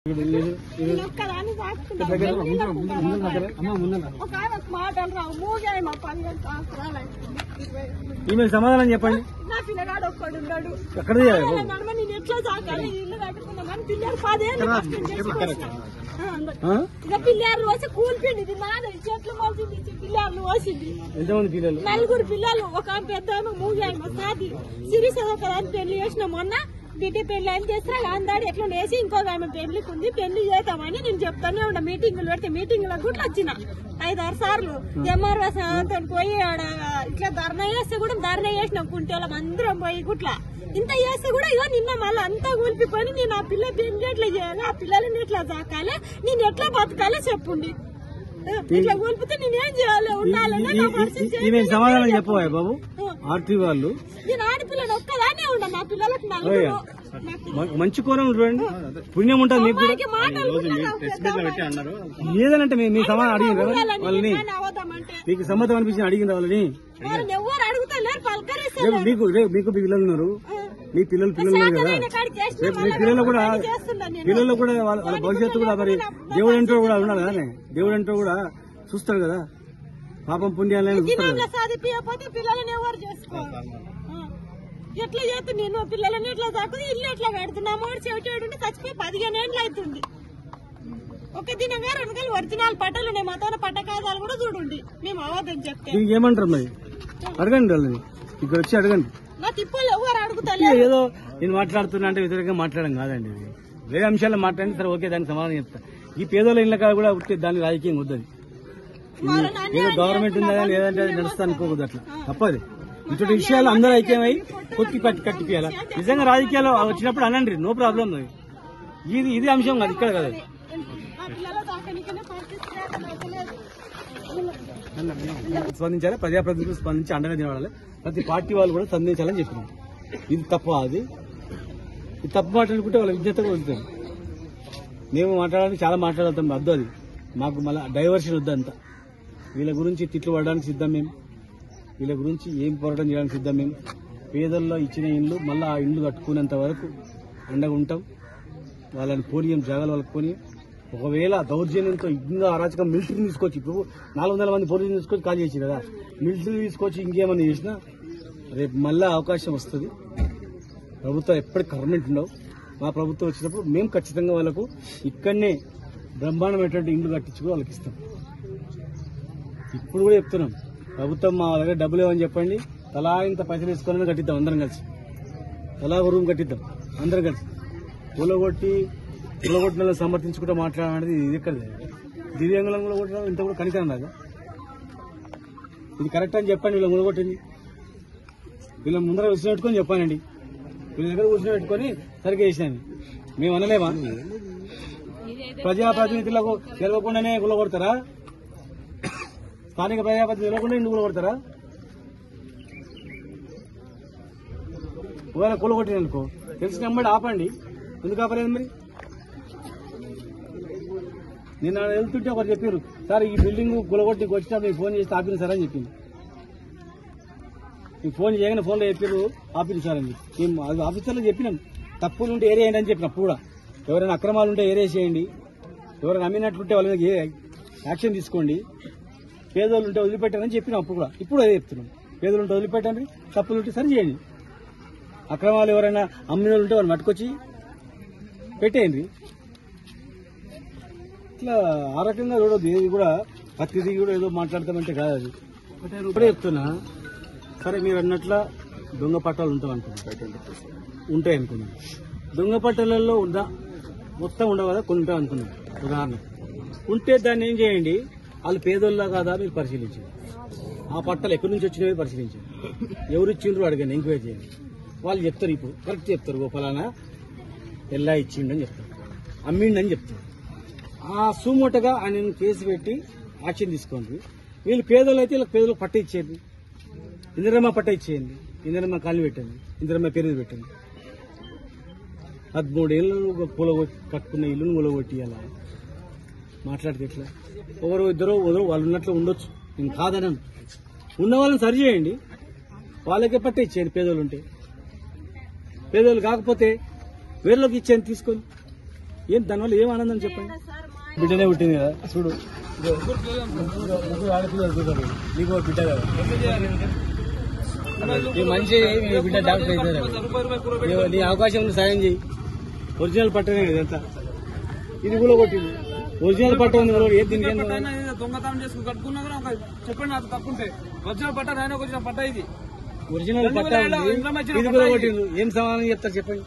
ఈమె సమాధానం చెప్పండి. నా పిల్లగాడు ఒక్కడున్నాడు. ఎక్కడ నేను ఎట్లా సాగాలి? ఇల్లు కట్టుకున్నామని పిల్లలు 10 ఇక పిల్లలు వచ్చి కూలిపోయింది. ఇది నాది చెట్లు మోసింది, పిల్లలు పోసింది. ఎంతమంది పిల్లలు? 4 పిల్లలు. ఒక పెద్ద మూగాయమ సాది సిరీస్ ఒకదాన్ని పెళ్లి చేసిన మొన్న బిడ్డ పెళ్లి అని చేస్తే అందాడు ఎట్లా లేచి ఇంకొక ఆమె పెళ్లికి ఉంది, పెళ్లి చేద్దామని నేను చెప్తానే ఉన్నా. మీటింగులు పెడితే మీటింగులకు కూడా వచ్చిన 5-6 సార్లు. ఎంఆర్ఓ పోయి ఇట్లా ధర్నా చేస్తే కూడా ధర్నా చేసినాం. కుంటోళ్ళం అందరం పోయి గుట్లా ఇంత చేస్తే కూడా ఇగో నిన్న మళ్ళీ అంతా కూలిపోయి నేను ఆ పిల్ల పెళ్లి ఎట్లా చేయాలి, ఆ పిల్లలని ఎట్లా సాకాలి, నేను ఎట్లా బతకాలి చెప్పుండి. ఇట్లా కూలిపోతే నేనేం చేయాలి? ఉండాలని సమాధానం చెప్పవా బాబు? ఆర్టీ వాళ్ళు నేను ఆడపిల్లని ఒక్కదానే ఉన్నా. నా పిల్లలకు 4 మంచి కూర చూడండి, పుణ్యం ఉంటుంది మీకు. లేదనంటే మీ సమాధానం అడిగింది కదా వాళ్ళని? మీకు సమ్మతం అనిపించింది అడిగింది వాళ్ళని? ఎవరు అడుగుతలేరు, పలకరిస్తారు. మీకు పిల్లలు ఉన్నారు, మీ పిల్లలు ఉన్నారు కదా. మీ పిల్లలు కూడా వాళ్ళ భవిష్యత్తు కూడా మరి దేవుడు అంటూ కూడా ఉన్నాడు కదా. దేవుడు అంటూ కూడా చూస్తాడు కదా, పాపం పుణ్యాలని చూస్తాడు కదా. పిల్లలని ఎవరు చేసుకోవాలి? ఎట్లా చేస్తా నేను పిల్లలని ఎట్లా తాకుతుంది, ఇల్లు ఎట్లా పెడుతున్నాము? చెవిటేడుంటే చచ్చిపోయి 15 ఏళ్ళు అవుతుంది. ఒక దినంగా 2 గంటలు ఒరిజినల్ పట్టాలు ఉన్నాయి. మాతో పట్టకాదాలు కూడా చూడండి. మేము అవద్దని చెప్తే ఏమంటారు మరి? అడగండి వాళ్ళని, ఇక్కడ వచ్చి అడగండి. నా తిప్పలు ఎవరు అడుగుతారు? ఏదో నేను మాట్లాడుతున్నా అంటే వ్యతిరేకంగా మాట్లాడడం కాదండి. ఇది వేరే అంశాల్లో మాట్లాడి సరే ఓకే, దానికి సమాధానం చెప్తా. ఈ పేదోళ్ళ ఇళ్ళ కాడ కూడా ఉంటే దాన్ని రాజకీయం వద్దని. ఏదో గవర్నమెంట్ ఉందా లేదంటే అది నడుస్తా అనుకోకూడదు. అట్లా తప్పది. ఇటువంటి విషయాలు అందరూ ఐక్యమై కట్టిపియాల. నిజంగా రాజకీయాలు వచ్చినప్పుడు అనండి, నో ప్రాబ్లం. ఇది అంశం కాదు, ఇక్కడ కదా. స్పందించాలి, ప్రజాప్రతినిధులు స్పందించి అండగా నిలబడాలి. ప్రతి పార్టీ వాళ్ళు కూడా స్పందించాలని చెప్పినాం. ఇది తప్ప అది తప్పు మాట్లాడుకుంటే వాళ్ళ విజ్ఞత వదులుతారు. మేము మాట్లాడడానికి చాలా మాట్లాడతాం, వద్దు అది. మాకు మళ్ళీ డైవర్షన్ వద్దు అంతా. వీళ్ళ గురించి తిట్లు పడడానికి సిద్ధం మేము, వీళ్ళ గురించి ఏం పోరాటం చేయడానికి సిద్ధం మేము. పేదల్లో ఇచ్చిన ఇండ్లు మళ్ళీ ఆ ఇండ్లు కట్టుకునేంత వరకు అండగా ఉంటాం. వాళ్ళని పోనీయం, జాగాలు వాళ్ళకి పోనీయం. ఒకవేళ దౌర్జన్యంతో ఇంకా అరాచకం మిలిటరీని తీసుకొచ్చి, ఇప్పుడు 400 మంది పోలీసులు తీసుకొచ్చి కాల్ చేసి కదా, మిలిటరీ తీసుకొచ్చి ఇంకేమన్నా చేసినా రేపు మళ్ళీ అవకాశం వస్తుంది. ప్రభుత్వం ఎప్పటికీ గవర్నమెంట్ ఉండవు. మా ప్రభుత్వం వచ్చినప్పుడు మేము ఖచ్చితంగా వాళ్ళకు ఇక్కడనే బ్రహ్మాండమైనటువంటి ఇండ్లు కట్టించి కూడా వాళ్ళకి ఇస్తాం. ఇప్పుడు కూడా చెప్తున్నాం, ప్రభుత్వం మా దగ్గర డబ్బులు ఏమని చెప్పండి, తలా ఇంత పైసలు వేసుకొని కట్టిద్దాం. అందరం కలిసి తలా ఒక రూమ్ కట్టిద్దాం అందరం కలిసి. కులగొట్టిన సమర్థించుకుంటూ మాట్లాడేది ఇది ఎక్కడ? దివ్యాంగులను కూడా కొట్టడం ఇంత కూడా కనికరం రాదా? ఇది కరెక్ట్ అని చెప్పండి. వీళ్ళ మునగొట్టింది వీళ్ళ ముందర కూర్చొని పెట్టుకొని చెప్పానండి. వీళ్ళ దగ్గర కూర్చొని పెట్టుకొని సరిగ్గా చేసినాను. మేము అనలేమా? ప్రజాప్రతినిధులకు తెలియకుండానే కులగొడతారా? స్థానిక ప్రజాప్రతినిధులు తెలియకుండా ఇందుకు కులగొడతారా? ఒకవేళ కులగొట్టిననుకో తెలిసిన అమ్మాయి ఆపండి. ఎందుకు ఆపలేదు మరి? నిన్న వెళ్తుంటే ఒకరు చెప్పారు, సార్ ఈ బిల్డింగ్ గులగొట్టికి వచ్చినప్పుడు మీకు ఫోన్ చేసి ఆపిన సార్ అని చెప్పింది. మీకు ఫోన్ చేయగానే ఫోన్లో చెప్పారు ఆపిన సార్ అని. మేము అది ఆఫీసర్లో చెప్పినాం, తప్పులు ఉంటే ఏరియా చేయండి అని చెప్పినప్పుడు కూడా. ఎవరైనా అక్రమాలు ఉంటే ఏరియా చేయండి, ఎవరైనా అమ్మినట్లుంటే వాళ్ళ మీద యాక్షన్ తీసుకోండి, పేదోళ్ళు ఉంటే వదిలిపెట్టారని చెప్పినాం అప్పుడు కూడా. ఇప్పుడు అదే చెప్తున్నాం, పేదోళ్ళు ఉంటే వదిలిపెట్టండి, తప్పులు ఉంటే సరి చేయండి. అక్రమాలు ఎవరైనా అమ్మిన వాళ్ళు ఉంటే వాళ్ళు మట్టుకొచ్చి పెట్టేయండి. ఇట్లా ఆ రకంగా చూడదు. ఏది కూడా ప్రతిదీ కూడా ఏదో మాట్లాడతామంటే కాదు. అది ఇప్పుడే చెప్తున్నా. సరే మీరు అన్నట్ల దొంగ పట్టాలు ఉంటాయి అనుకున్నాను. దొంగ పట్టాలలో మొత్తం ఉండవు కదా, కొన్ని ఉంటాయి అనుకున్నాను. ఉదాహరణ ఉంటే దాన్ని ఏం చేయండి, వాళ్ళు పేదోళ్ళ కాదా మీరు పరిశీలించండి. ఆ పట్టాలు ఎక్కడి నుంచి వచ్చినవి పరిశీలించండి. ఎవరు ఇచ్చిండ్రు అడగండి, ఎంక్వైరీ చేయండి. వాళ్ళు చెప్తారు, ఇప్పుడు కరెక్ట్ చెప్తారు. గోపాలన ఎలా ఇచ్చిండని చెప్తారు, అమ్మిండని చెప్తారు. ఆ సుమోటగా ఆయన కేసు పెట్టి యాక్షన్ తీసుకోండి. వీళ్ళు పేదలు అయితే వీళ్ళకి పేదలకు పట్ట ఇచ్చేయండి, ఇందిరమ్మ పట్ట ఇచ్చేయండి, ఇందిరమ్మ కాలనీ పెట్టండి, ఇందిరమ్మ పేరు పెట్టండి. 13 ఏళ్ళు కట్టుకున్న ఇల్లును కూలగొట్టి అలా మాట్లాడితే ఎట్లా? ఒకరు ఇద్దరు వాళ్ళు ఉన్నట్లు ఉండొచ్చు, నేను కాదనను. ఉన్న వాళ్ళని సరి చేయండి, వాళ్ళకే పట్ట ఇచ్చేయండి. పేదోళ్ళు ఉంటే, పేదోళ్ళు కాకపోతే వేరేలోకి ఇచ్చేయండి తీసుకొని. ఏం దానివల్ల ఏం ఆనందం చెప్పండి. బిడ్డనే పుట్టింది కదా చూడు, ముగ్గురు ఆడపిల్లలు చూడాలి, నీకు ఒక బిడ్డ కదా, ఈ మనిషి బిడ్డ డాక్టర్ అవుతారు, నీ అవకాశం సాయం చేయి. ఒరిజినల్ పట్టనే కదా ఎంత, ఇది కూడా కొట్టింది. ఒరిజినల్ పట్ట ఉంది ఏం దీనికి దొంగతనం చేసుకుని కట్టుకున్నా కూడా చెప్పండి, నాకు తప్పుంటే ఒరిజినల్ పట్ట ఆయన వచ్చిన పట్ట ఇది ఒరిజినల్ పట్ట ఇది కూడా కొట్టింది. ఏం సమాధానం చెప్తారు చెప్పండి.